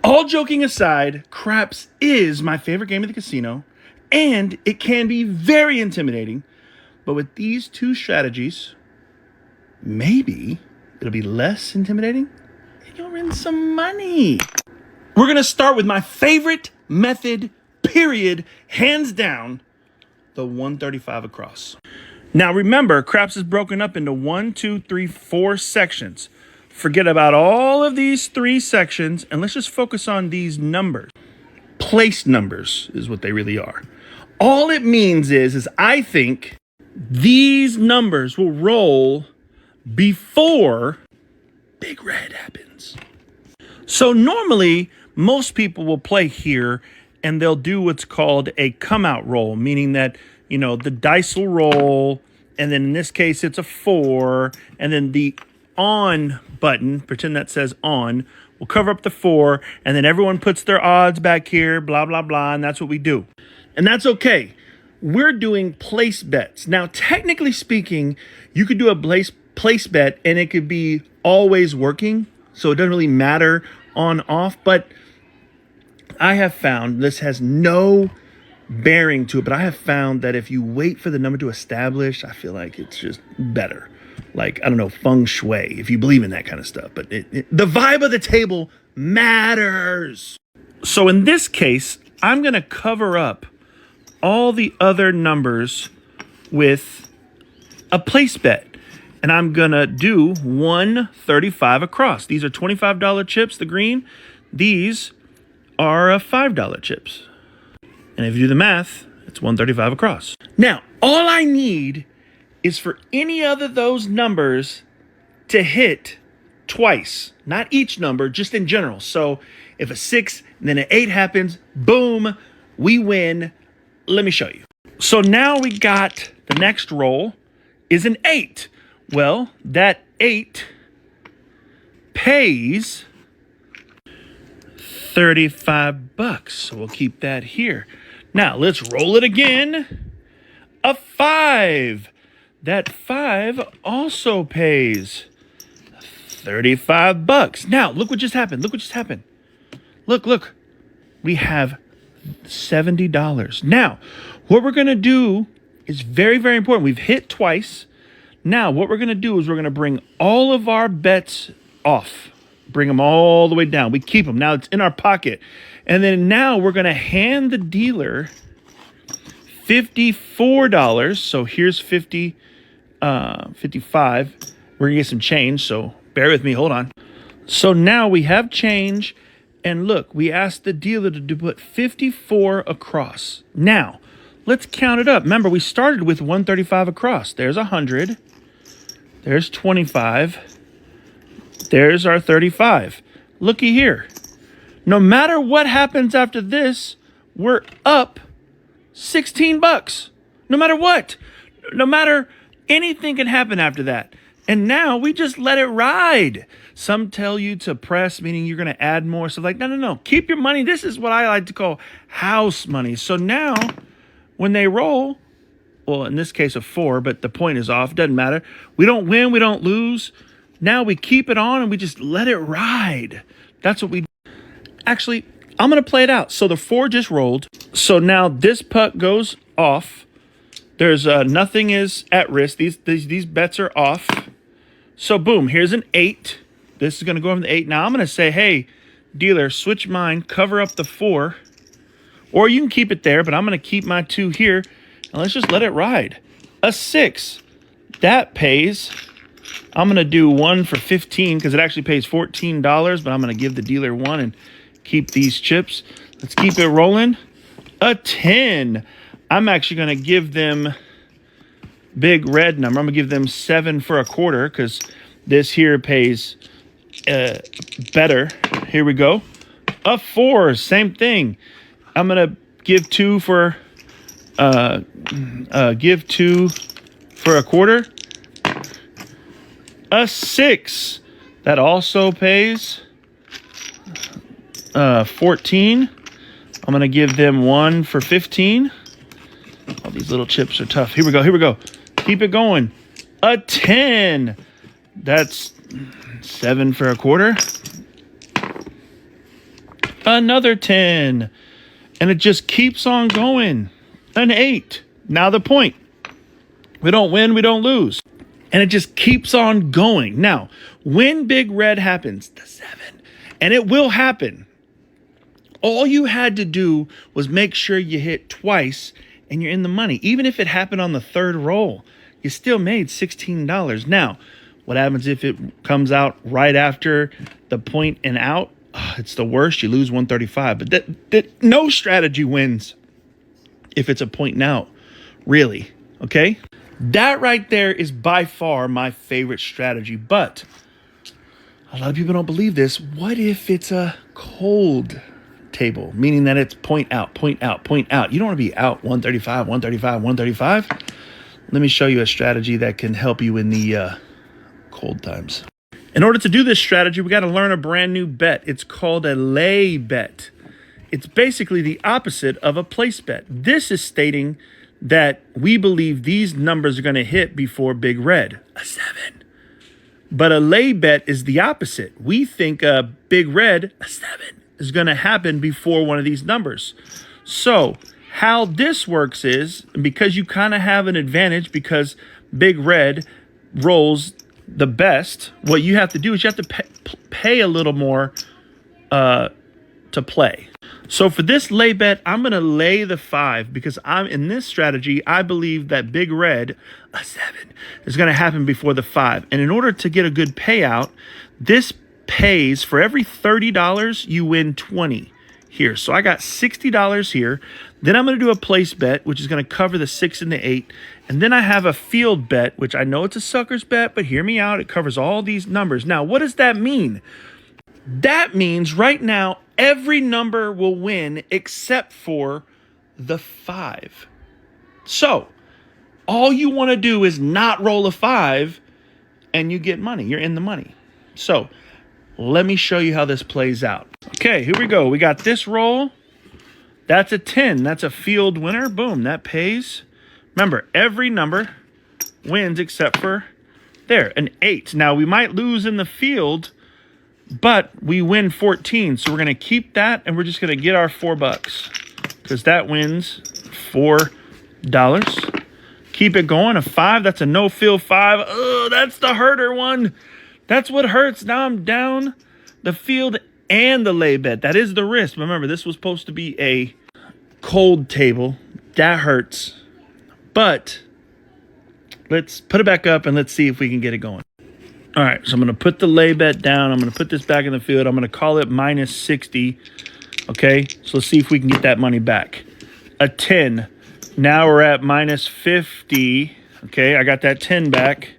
All joking aside, craps is my favorite game of the casino, and it can be very intimidating. But with these two strategies, maybe it'll be less intimidating and you'll win some money. We're going to start with my favorite method, period, hands down, the 135 across. Now remember, craps is broken up into 1, 2, 3, 4 sections. Forget about all of these 3 sections and let's just focus on these numbers. Place numbers is what they really are. All it means is I think these numbers will roll before Big Red happens. So normally, most people will play here and they'll do what's called a come out roll, meaning that, you know, the dice will roll, and then in this case, it's a 4, and then the on button, pretend that says on, will cover up the 4, and then everyone puts their odds back here, blah, blah, blah, and that's what we do. And that's okay. We're doing place bets. Now, technically speaking, you could do a place bet and it could be always working, so it doesn't really matter on off, but I have found, this has no bearing to it, but I have found that if you wait for the number to establish, I feel like it's just better. Like, I don't know, feng shui, if you believe in that kind of stuff, but the vibe of the table matters. So in this case, I'm going to cover up all the other numbers with a place bet. And I'm going to do 135 across. These are $25 chips, the green. These are $5 chips. And if you do the math, it's 135 across. Now, all I need is for any other of those numbers to hit twice. Not each number, just in general. So if a 6 and then an 8 happens, boom, we win. Let me show you. So now we got the next roll is an 8. Well, that 8 pays $35. So we'll keep that here. Now let's roll it again. A 5. That 5 also pays $35. Now look what just happened. Look what just happened. Look. We have $70. Now, what we're going to do is very, very important. We've hit twice. Now, what we're going to do is we're going to bring all of our bets off. Bring them all the way down. We keep them. Now it's in our pocket. And then now we're going to hand the dealer $54. So here's 55. We're going to get some change. So bear with me. Hold on. So now we have change. And look, we asked the dealer to put 54 across. Now, let's count it up. Remember, we started with 135 across. There's 100. There's 25. There's our 35. Looky here. No matter what happens after this, we're up $16. No matter what. No matter anything can happen after that. And now we just let it ride. Some tell you to press, meaning you're going to add more. So like, no. Keep your money. This is what I like to call house money. So now when they roll, well, in this case, a 4, but the point is off. Doesn't matter. We don't win. We don't lose. Now we keep it on and we just let it ride. That's what we do. Actually, I'm going to play it out. So the 4 just rolled. So now this puck goes off. There's nothing is at risk. These bets are off. So boom, here's an 8. This is going to go over the 8. Now I'm going to say, hey, dealer, switch mine, cover up the 4. Or you can keep it there, but I'm going to keep my 2 here. And let's just let it ride. A 6. That pays. I'm going to do 1 for 15 because it actually pays $14, but I'm going to give the dealer 1 and keep these chips. Let's keep it rolling. A 10. I'm actually going to give them Big Red number. I'm going to give them 7 for a quarter because this here pays better. Here we go. A 4. Same thing. I'm going to give 2 for a quarter. A 6. That also pays 14. I'm going to give them 1 for 15. Oh, these little chips are tough. Here we go. Keep it going. A 10. That's 7 for a quarter. Another 10. And it just keeps on going. An 8. Now the point. We don't win, we don't lose. And it just keeps on going. Now, when Big Red happens, the 7, and it will happen, all you had to do was make sure you hit twice and you're in the money. Even if it happened on the third roll, you still made $16. Now, what happens if it comes out right after the point and out? It's the worst. You lose 135. But that no strategy wins if it's a point and out, really. Okay? That right there is by far my favorite strategy. But a lot of people don't believe this. What if it's a cold table, meaning that it's point out, point out, point out? You don't want to be out 135, 135, 135. Let me show you a strategy that can help you in the cold times. In order to do this strategy, we got to learn a brand new bet. It's called a lay bet. It's basically the opposite of a place bet. This is stating that we believe these numbers are going to hit before Big Red, a 7. But a lay bet is the opposite. We think a Big Red, a 7, is going to happen before one of these numbers. So how this works is, because you kind of have an advantage because Big Red rolls the best, what you have to do is you have to pay a little more to play. So for this lay bet, I'm going to lay the 5 because I'm in this strategy. I believe that Big Red, a 7, is going to happen before the 5. And in order to get a good payout, this pays for every $30, you win 20 here. So I got $60 here. Then I'm going to do a place bet, which is going to cover the 6 and the 8. And then I have a field bet, which I know it's a sucker's bet, but hear me out. It covers all these numbers. Now, what does that mean? That means right now, every number will win except for the 5. So all you want to do is not roll a 5 and you get money. You're in the money. So let me show you how this plays out. Okay, here we go. We got this roll. That's a 10. That's a field winner. Boom, that pays. Remember, every number wins except for there, an 8. Now, we might lose in the field, but we win 14. So we're going to keep that, and we're just going to get our $4 because that wins $4. Keep it going. A 5. That's a no-field 5. Oh, that's the herder one. That's what hurts. Now I'm down the field and the lay bet. That is the risk. Remember, this was supposed to be a cold table. That hurts. But let's put it back up and let's see if we can get it going. All right, so I'm going to put the lay bet down. I'm going to put this back in the field. I'm going to call it minus 60. Okay, so let's see if we can get that money back. A 10. Now we're at minus 50. Okay, I got that 10 back.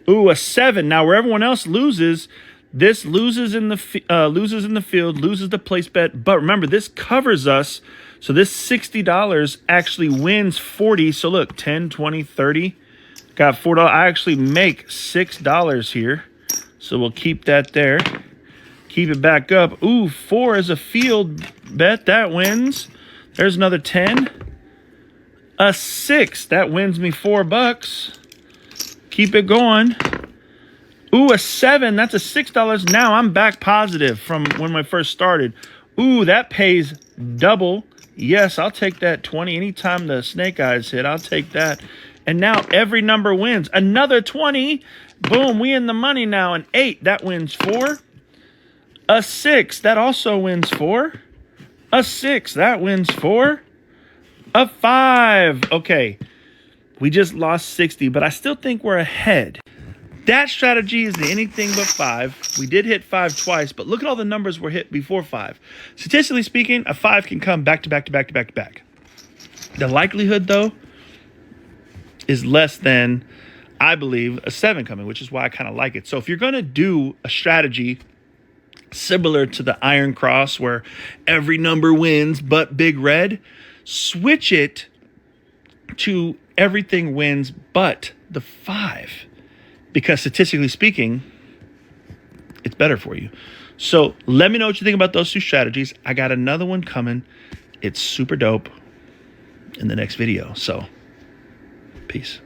Ooh, a 7. Now where everyone else loses, this loses in the field, loses the place bet. But remember, this covers us. So this $60 actually wins 40. So look, 10, 20, 30. Got $4. I actually make $6 here. So we'll keep that there. Keep it back up. Ooh, 4 is a field bet. That wins. There's another 10. A 6. That wins me $4. Keep it going. Ooh, a 7. That's a $6. Now I'm back positive from when I first started. Ooh, that pays double. Yes, I'll take that 20. Anytime the snake eyes hit, I'll take that. And now every number wins. Another 20. Boom, we in the money now. An 8, that wins 4. A 6, that also wins 4. A 6, that wins 4. A 5. Okay, we just lost 60, but I still think we're ahead. That strategy is the anything but 5. We did hit 5 twice, but look at all the numbers were hit before 5. Statistically speaking, a 5 can come back to back to back to back to back. The likelihood, though, is less than, I believe, a 7 coming, which is why I kind of like it. So if you're going to do a strategy similar to the Iron Cross where every number wins but Big Red, switch it to everything wins but the 5. Because statistically speaking, it's better for you. So let me know what you think about those two strategies. I got another one coming. It's super dope in the next video. So peace.